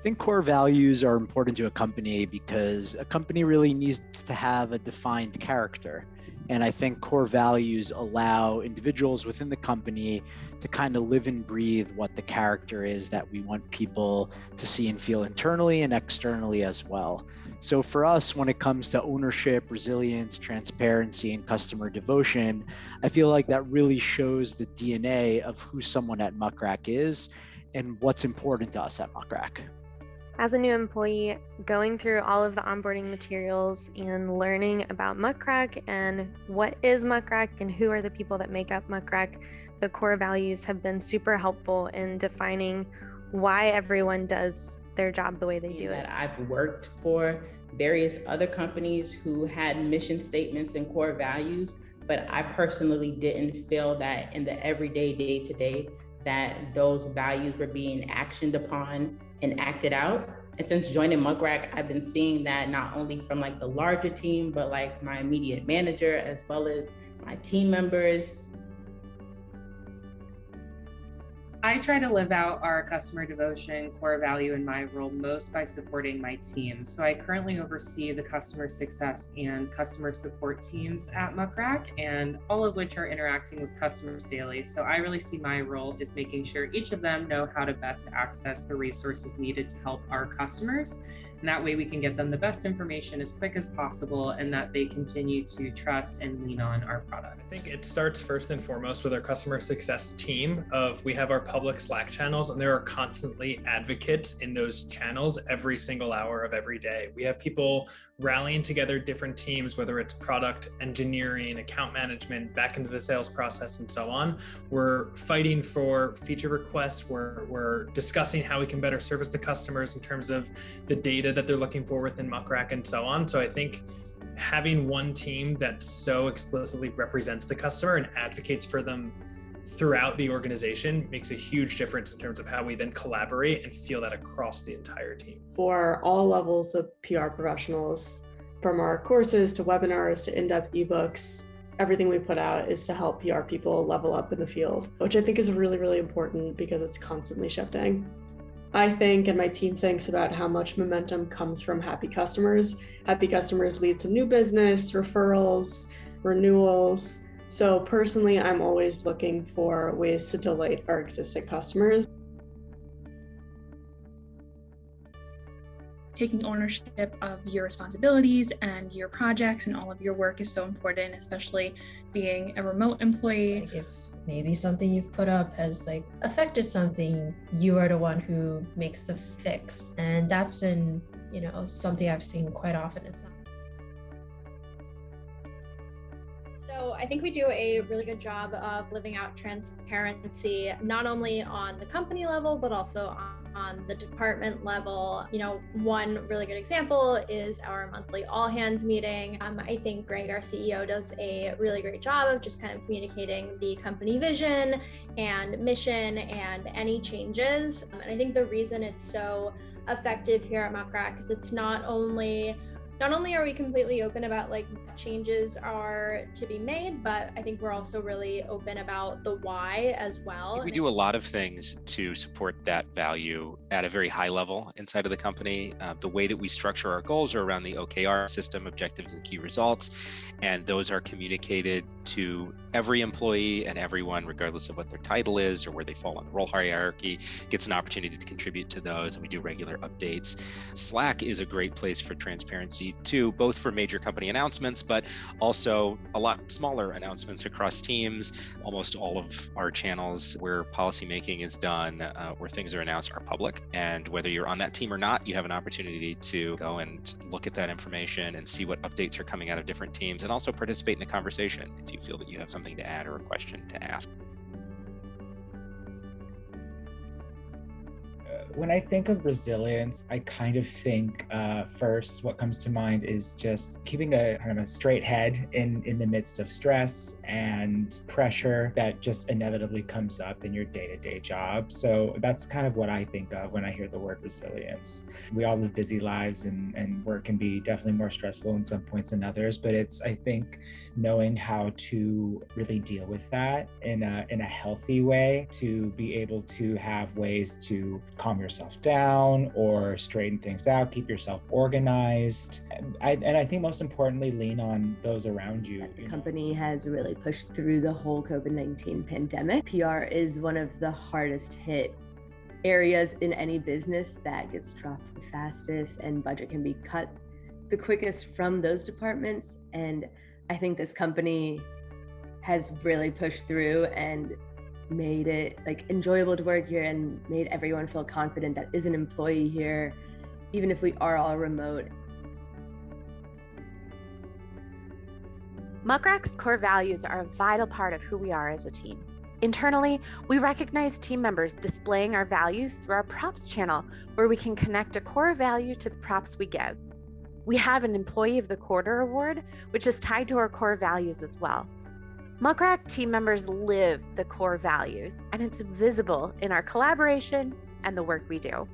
think core values are important to a company because a company really needs to have a defined character. And I think core values allow individuals within the company to kind of live and breathe what the character is that we want people to see and feel internally and externally as well. So for us, when it comes to ownership, resilience, transparency, and customer devotion, I feel like that really shows the DNA of who someone at Muckrack is and what's important to us at Muckrack. As a new employee, going through all of the onboarding materials and learning about Muckrack and what is Muckrack and who are the people that make up Muckrack, the core values have been super helpful in defining why everyone does their job the way they do it. I've worked for various other companies who had mission statements and core values, but I personally didn't feel that in the everyday, day-to-day, that those values were being actioned upon and acted out. And since joining Muckrack, I've been seeing that not only from like the larger team, but like my immediate manager, as well as my team members. I try to live out our customer devotion core value in my role most by supporting my team. So I currently oversee the customer success and customer support teams at Muckrack, and all of which are interacting with customers daily. So I really see my role as making sure each of them know how to best access the resources needed to help our customers. And that way we can get them the best information as quick as possible and that they continue to trust and lean on our products. I think it starts first and foremost with our customer success team we have our public Slack channels, and there are constantly advocates in those channels every single hour of every day. We have people rallying together different teams, whether it's product, engineering, account management, back into the sales process and so on. We're fighting for feature requests. We're discussing how we can better service the customers in terms of the data that they're looking for within Muckrack and so on. So I think having one team that so explicitly represents the customer and advocates for them throughout the organization makes a huge difference in terms of how we then collaborate and feel that across the entire team. For all levels of PR professionals, from our courses to webinars to in-depth ebooks, everything we put out is to help PR people level up in the field, which I think is really, really important because it's constantly shifting. I think, and my team thinks, about how much momentum comes from happy customers. Happy customers lead to new business, referrals, renewals. So personally, I'm always looking for ways to delight our existing customers. Taking ownership of your responsibilities and your projects and all of your work is so important, especially being a remote employee. Like if maybe something you've put up has affected something, you are the one who makes the fix. And that's been, something I've seen quite often. So I think we do a really good job of living out transparency, not only on the company level, but also on the department level. One really good example is our monthly all hands meeting. I think Greg, our CEO, does a really great job of just kind of communicating the company vision and mission and any changes. And I think the reason it's so effective here at Muckrack is it's not only are we completely open about changes are to be made, but I think we're also really open about the why as well. We do a lot of things to support that value at a very high level inside of the company. The way that we structure our goals are around the OKR system, objectives and key results, and those are communicated to every employee, and everyone, regardless of what their title is or where they fall on the role hierarchy, gets an opportunity to contribute to those, and we do regular updates. Slack is a great place for transparency too, both for major company announcements, but also a lot smaller announcements across teams. Almost all of our channels where policymaking is done, where things are announced, are public. And whether you're on that team or not, you have an opportunity to go and look at that information and see what updates are coming out of different teams, and also participate in the conversation if you feel that you have something to add or a question to ask. When I think of resilience, I kind of think first what comes to mind is just keeping a kind of a straight head in the midst of stress and pressure that just inevitably comes up in your day-to-day job. So that's kind of what I think of when I hear the word resilience. We all live busy lives, and work can be definitely more stressful in some points than others, but it's, I think, knowing how to really deal with that in a healthy way, to be able to have ways to calm yourself down or straighten things out, keep yourself organized. And I think most importantly, lean on those around you. The company has really pushed through the whole COVID-19 pandemic. PR is one of the hardest hit areas in any business that gets dropped the fastest, and budget can be cut the quickest from those departments. And I think this company has really pushed through and made it like enjoyable to work here and made everyone feel confident that is an employee here, even if we are all remote. Muckrak's core values are a vital part of who we are as a team. Internally, we recognize team members displaying our values through our props channel, where we can connect a core value to the props we give. We have an Employee of the Quarter award, which is tied to our core values as well. Muckrak team members live the core values, and it's visible in our collaboration and the work we do.